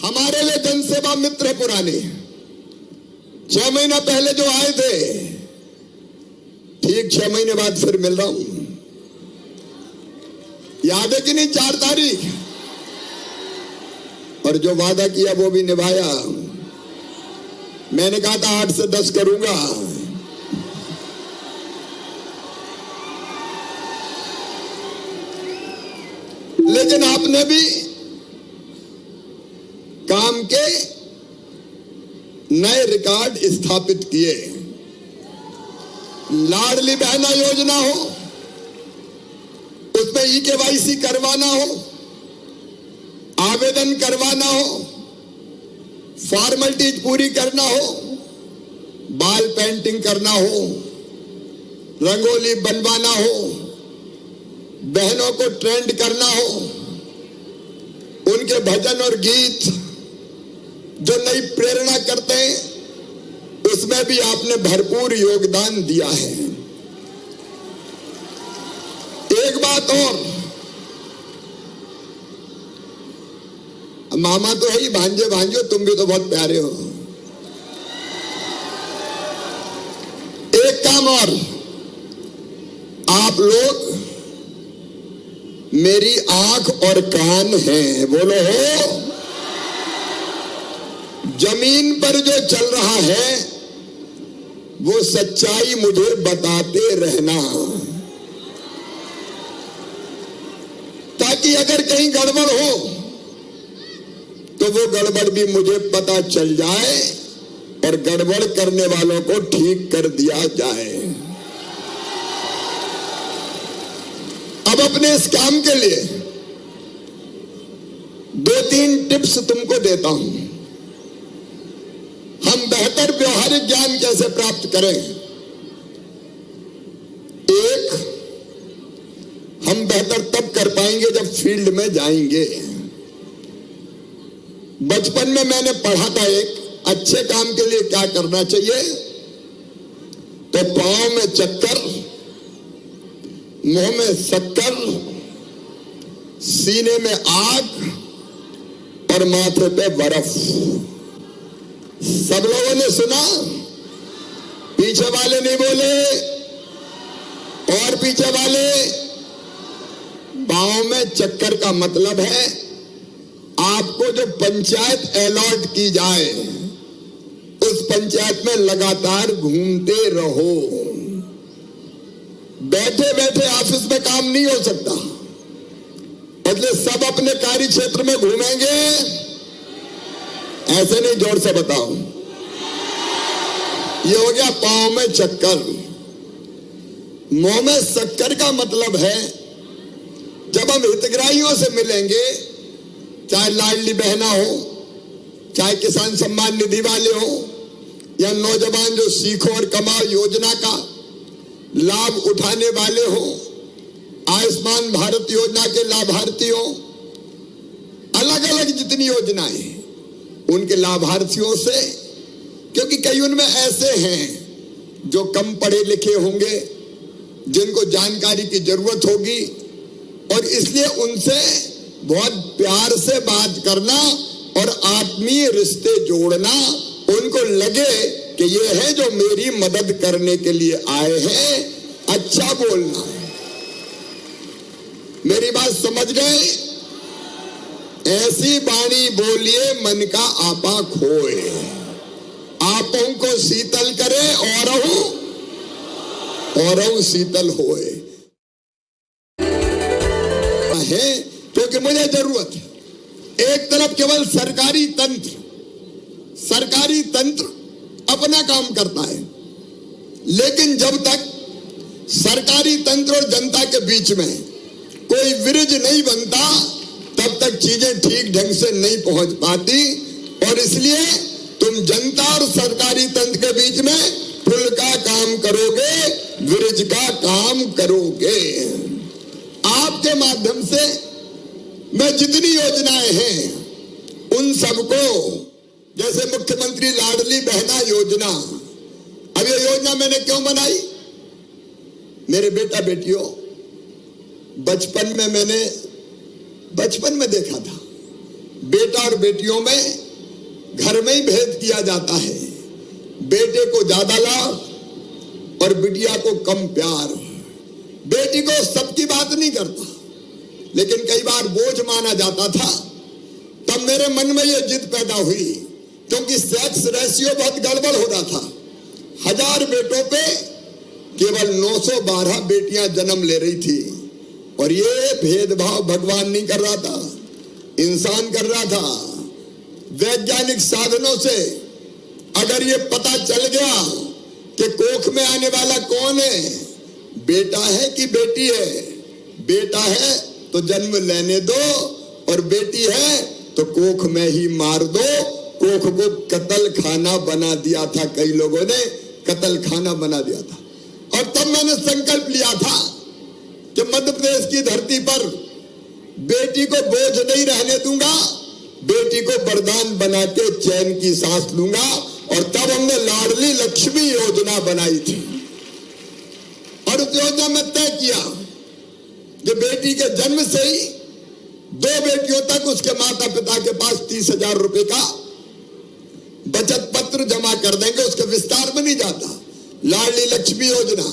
हमारे लिए जनसेवा मित्र है पुराने। 6 महीना पहले जो आए थे, ठीक 6 महीने बाद फिर मिल रहा हूं। याद है कि नहीं? 4 तारीख। और जो वादा किया वो भी निभाया। मैंने कहा था 8 से 10 करूंगा। लेकिन आपने भी काम के नए रिकॉर्ड स्थापित किए। लाडली बहना योजना हो, उसमें ई-केवाईसी करवाना हो, आवेदन करवाना हो, फॉर्मेलिटीज पूरी करना हो, बाल पेंटिंग करना हो, रंगोली बनवाना हो, बहनों को ट्रेंड करना हो, उनके भजन और गीत जो नई प्रेरणा करते हैं, उसमें भी आपने भरपूर योगदान दिया है। एक बात और, मामा तो है ही, भांजे भांजो तुम भी तो बहुत प्यारे हो। एक काम और, आप लोग मेरी आंख और कान हैं। बोलो हो। जमीन पर जो चल रहा है वो सच्चाई मुझे बताते रहना, ताकि अगर कहीं गड़बड़ हो तो वो गड़बड़ भी मुझे पता चल जाए और गड़बड़ करने वालों को ठीक कर दिया जाए। अब अपने इस काम के लिए 2-3 टिप्स तुमको देता हूं। हम बेहतर व्यवहारिक ज्ञान कैसे प्राप्त करें? एक, हम बेहतर तब कर पाएंगे जब फील्ड में जाएंगे। बचपन में मैंने पढ़ा था एक अच्छे काम के लिए क्या करना चाहिए, तो पांव में चक्कर, मुंह में शक्कर, सीने में आग और माथे पे बर्फ। सब लोगों ने सुना? पीछे वाले नहीं बोले? और पीछे वाले? पांव में चक्कर का मतलब है आपको जो पंचायत अलॉट की जाए उस पंचायत में लगातार घूमते रहो। बैठे बैठे ऑफिस में काम नहीं हो सकता, बदले सब अपने कार्य क्षेत्र में घूमेंगे। ऐसे नहीं, जोर से बताओ। ये हो गया पांव में चक्कर। मुंह में शक्कर का मतलब है जब हम हितग्राहियों से मिलेंगे, चाहे लाडली बहना हो, चाहे किसान सम्मान निधि वाले हो, या नौजवान जो सीखो और कमाओ योजना का लाभ उठाने वाले हो, आयुष्मान भारत योजना के लाभार्थी हो, अलग अलग जितनी योजनाएं, उनके लाभार्थियों से, क्योंकि कई उनमें ऐसे हैं जो कम पढ़े लिखे होंगे, जिनको जानकारी की जरूरत होगी, और इसलिए उनसे बहुत प्यार से बात करना और आत्मीय रिश्ते जोड़ना, उनको लगे कि ये है जो मेरी मदद करने के लिए आए हैं, अच्छा बोलना। मेरी बात समझ गए? ऐसी वाणी बोलिए मन का आपा खोए, आपों को शीतल करे औरहु शीतल होए। है क्योंकि मुझे जरूरत है। एक तरफ केवल सरकारी तंत्र अपना काम करता है, लेकिन जब तक सरकारी तंत्र और जनता के बीच में कोई ब्रिज नहीं बनता, तब तक चीजें ठीक ढंग से नहीं पहुंच पाती। और इसलिए तुम जनता और सरकारी तंत्र के बीच में पुल का काम करोगे, ब्रिज का काम करोगे। आपके माध्यम से मैं जितनी योजनाएं हैं उन सबको, जैसे मुख्यमंत्री लाडली बहना योजना, अब ये योजना मैंने क्यों बनाई? मेरे बेटा बेटियों, बचपन में देखा था बेटा और बेटियों में घर में ही भेद किया जाता है। बेटे को ज्यादा लाभ और बिटिया को कम प्यार। बेटी को सबकी बात नहीं करता, लेकिन कई बार बोझ माना जाता था। तब मेरे मन में यह जिद पैदा हुई, क्योंकि सेक्स रेशियो बहुत गड़बड़ हो रहा था। 1000 बेटों पे केवल 912 बेटियां जन्म ले रही थी। और ये भेदभाव भगवान नहीं कर रहा था, इंसान कर रहा था। वैज्ञानिक साधनों से अगर ये पता चल गया कि कोख में आने वाला कौन है, बेटा है कि बेटी है, बेटा है तो जन्म लेने दो और बेटी है तो कोख में ही मार दो। कोख को कत्ल खाना बना दिया था, कई लोगों ने कत्ल खाना बना दिया था। और तब मैंने संकल्प लिया था कि मध्य प्रदेश की धरती पर बेटी को बोझ नहीं रहने दूंगा, बेटी को वरदान बना के चैन की सांस लूंगा। और तब हमने लाडली लक्ष्मी योजना बनाई थी। और उस योजना में तय किया कि बेटी के जन्म से ही 2 बेटियों तक उसके माता पिता के पास 30,000 रुपए का बचत पत्र जमा कर देंगे। उसके विस्तार में नहीं जाता। लाडली लक्ष्मी योजना,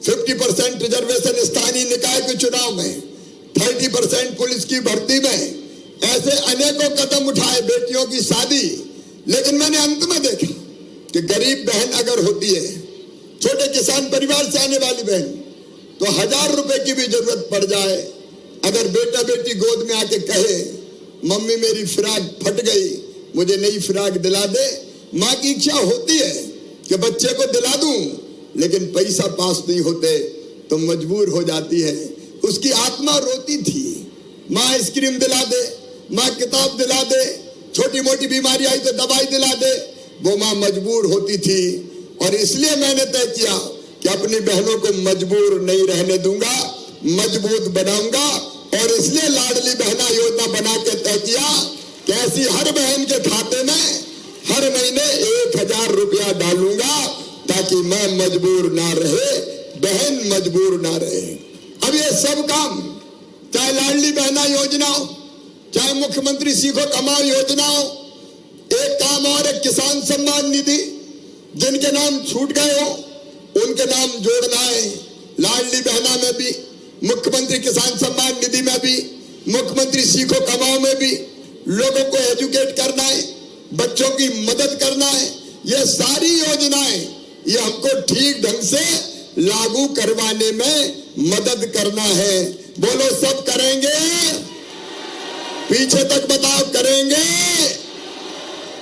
50% रिजर्वेशन स्थानीय निकाय के चुनाव में, 30% पुलिस की भर्ती में, ऐसे अनेकों कदम उठाए बेटियों की शादी। लेकिन मैंने अंत में देखा कि गरीब बहन अगर होती है, छोटे किसान परिवार से आने वाली बहन, तो 1000 रुपए की भी जरूरत पड़ जाए, अगर बेटा बेटी गोद में आके कहे मम्मी मेरी फिराक फट गई, मुझे नई फिराक दिला दे, माँ की इच्छा होती है कि बच्चे को दिला दूं, लेकिन पैसा पास नहीं होते तो मजबूर हो जाती है। उसकी आत्मा रोती थी, माँ आइसक्रीम दिला दे, माँ किताब दिला दे, छोटी मोटी बीमारी आई तो दवाई दिला दे, वो माँ मजबूर होती थी। और इसलिए मैंने तय किया कि अपनी बहनों को मजबूर नहीं रहने दूंगा, मजबूत बनाऊंगा। और इसलिए लाडली बहना योजना बना के तय किया कि ऐसी हर बहन के खाते में हर महीने 1000 रुपया डालूंगा, ताकि मैं मजबूर ना रहे, बहन मजबूर ना रहे। अब ये सब काम, चाहे लाडली बहना योजना हो, चाहे मुख्यमंत्री सीखो कमाओ योजना हो, एक काम और है किसान सम्मान निधि, जिनके नाम छूट गए हो उनके नाम जोड़ना है। लाडली बहना में भी, मुख्यमंत्री किसान सम्मान निधि में भी, मुख्यमंत्री सीखो कमाओ में भी लोगों को एजुकेट करना है, बच्चों की मदद करना है। ये सारी योजनाएं ये हमको ठीक ढंग से लागू करवाने में मदद करना है। बोलो सब करेंगे? पीछे तक बताओ करेंगे?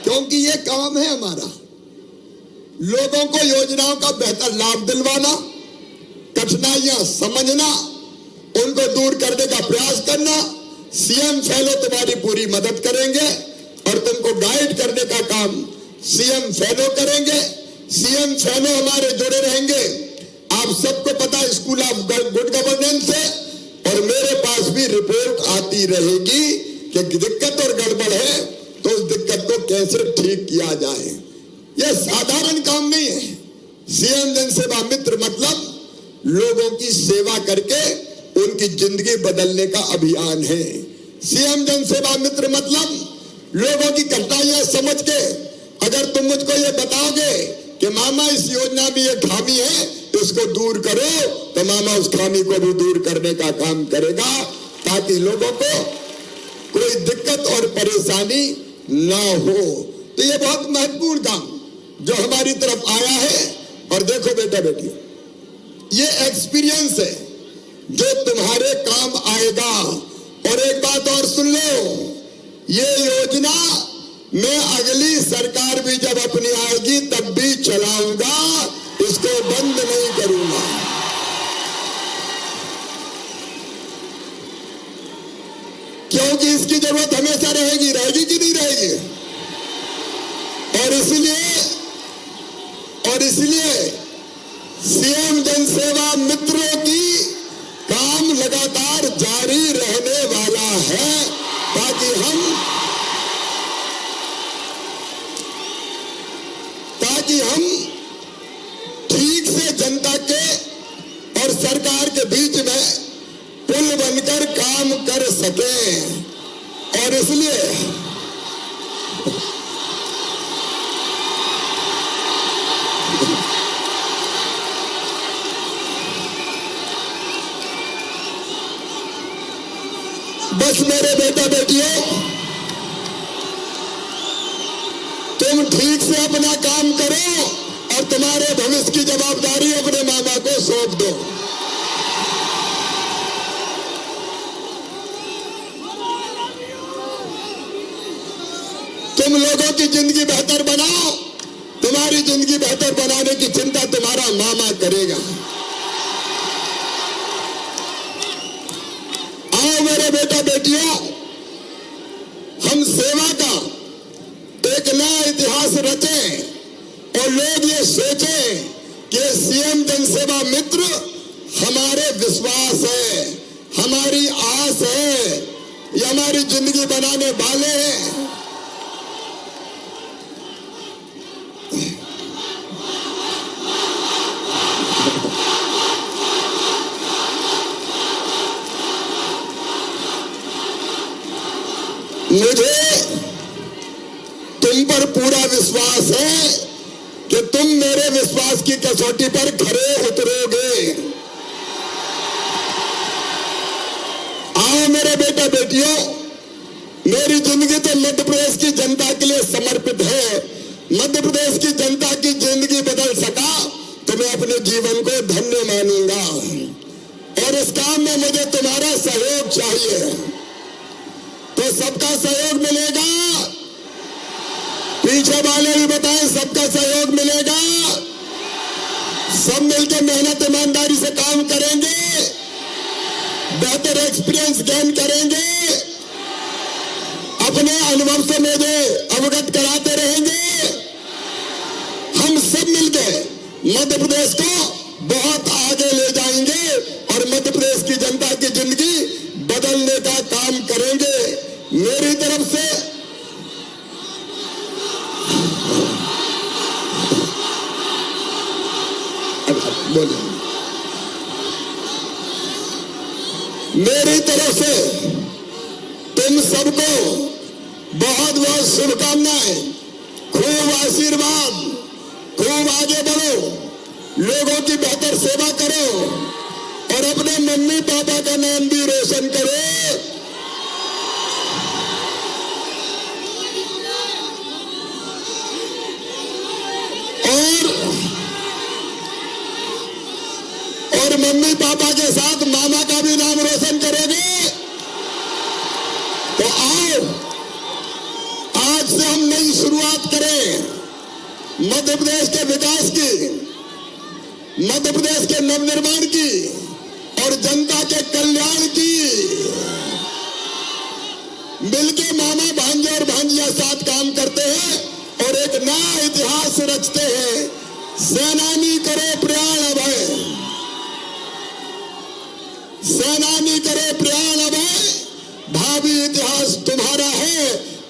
क्योंकि ये काम है हमारा, लोगों को योजनाओं का बेहतर लाभ दिलवाना, कठिनाइयां समझना, उनको दूर करने का प्रयास करना। सीएम फैलो तुम्हारी पूरी मदद करेंगे और तुमको गाइड करने का काम सीएम फैलो करेंगे। सीएम फैलो हमारे जुड़े रहेंगे। आप सबको पता है स्कूल ऑफ गुड गवर्नेंस है, और मेरे पास भी रिपोर्ट आती रहेगी कि दिक्कत और गड़बड़ है तो उस दिक्कत को कैसे ठीक किया जाए। यह साधारण काम नहीं है। सीएम जन सेवा मित्र मतलब लोगों की सेवा करके उनकी जिंदगी बदलने का अभियान है। सीएम जन सेवा मित्र मतलब लोगों की कठिनाइयां समझ के अगर तुम मुझको ये बताओगे कि मामा इस योजना में ये खामी है, इसको दूर करो, तो मामा उस खामी को भी दूर करने का काम करेगा, ताकि लोगों को कोई दिक्कत और परेशानी ना हो। तो ये बहुत महत्वपूर्ण काम जो हमारी तरफ आया है। और देखो बेटा बेटी, ये एक्सपीरियंस है जो तुम्हारे काम आएगा। और एक बात और सुन लो, ये योजना मैं अगली सरकार भी जब अपनी आएगी तब भी चलाऊंगा, इसको बंद नहीं करूंगा। क्योंकि इसकी जरूरत हमेशा रहेगी, रहेगी कि नहीं रहेगी। और इसलिए सीएम जनसेवा मित्रों की काम लगातार जारी रहने वाला है, ताकि हम ठीक से जनता के और सरकार के बीच में पुल बनकर काम कर सकें। और इसलिए ठीक से अपना काम करो और तुम्हारे भविष्य की जवाबदारी अपने मामा को सौंप दो। तुम लोगों की जिंदगी बेहतर बनाओ, तुम्हारी जिंदगी बेहतर बनाने की चिंता तुम्हारा मामा करेगा। आओ मेरे बेटा बेटियों, हम सेवा का एक नया इतिहास रचें और लोग ये सोचें कि सीएम जनसेवा मित्र हमारे विश्वास है, हमारी आस है, ये हमारी जिंदगी बनाने वाले हैं। मुझे तुम पर पूरा विश्वास है कि तुम मेरे विश्वास की कसौटी पर खरे उतरोगे। आओ मेरे बेटा बेटियों, मेरी जिंदगी तो मध्य प्रदेश की जनता के लिए समर्पित है। मध्य प्रदेश की जनता की जिंदगी बदल सका तो मैं अपने जीवन को धन्य मानूंगा और इस काम में मुझे तुम्हारा सहयोग चाहिए। तो सबका सहयोग मिलेगा? पीछे वाले भी बताएं, सबका सहयोग मिलेगा? सब मिलकर मेहनत ईमानदारी से काम करेंगे, बेहतर एक्सपीरियंस गेन करेंगे, अपने अनुभव से मुझे अवगत कराते रहेंगे। हम सब मिलकर मध्य प्रदेश को बहुत आगे ले जाएंगे और मध्य प्रदेश की जनता की जिंदगी बदलने का काम करेंगे। मेरी तरफ से बोले, मेरी तरफ से तुम सबको बहुत बहुत शुभकामनाएं, खूब आशीर्वाद, खूब आगे बढ़ो, लोगों की बेहतर सेवा करो और अपने मम्मी पापा का नाम भी रोशन करो। और मम्मी पापा के साथ मामा का भी नाम रोशन करोगे। तो आओ आज से हम नई शुरुआत करें मध्य प्रदेश के विकास की, मध्य प्रदेश के नवनिर्माण की और जनता के कल्याण की। मिलके मामा भांजे और भांजिया साथ काम करते हैं और एक नया इतिहास रचते हैं। सेनानी करो प्रयाण अभय, सेनानी करे प्रयाण अभय, भावी इतिहास तुम्हारा है।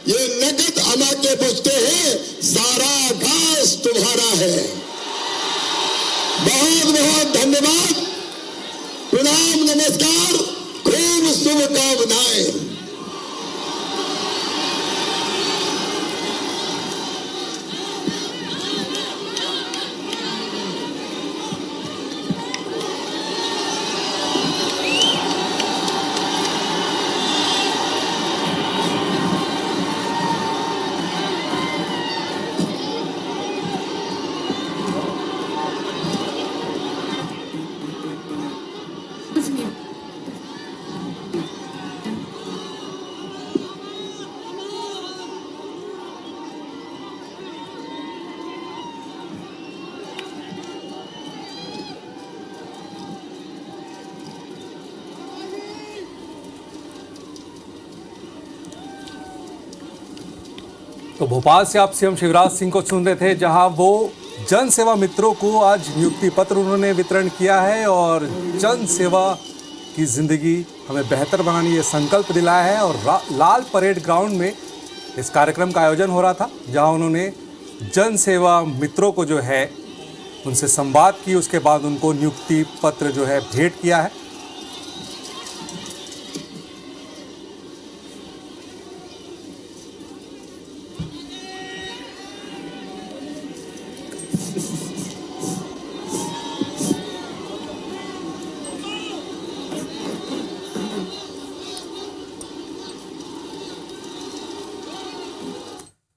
ये नगद अमा के पूछते हैं, सारा घास तुम्हारा है। बहुत बहुत धन्यवाद, प्रणाम, नमस्कार, खूब शुभकामनाएं। तो भोपाल से आप सीएम शिवराज सिंह को सुन रहे थे, जहां वो जन सेवा मित्रों को आज नियुक्ति पत्र उन्होंने वितरण किया है और जन सेवा की जिंदगी हमें बेहतर बनाने ये संकल्प दिलाया है। और लाल परेड ग्राउंड में इस कार्यक्रम का आयोजन हो रहा था, जहां उन्होंने जन सेवा मित्रों को जो है उनसे संवाद की, उसके बाद उनको नियुक्ति पत्र जो है भेंट किया है।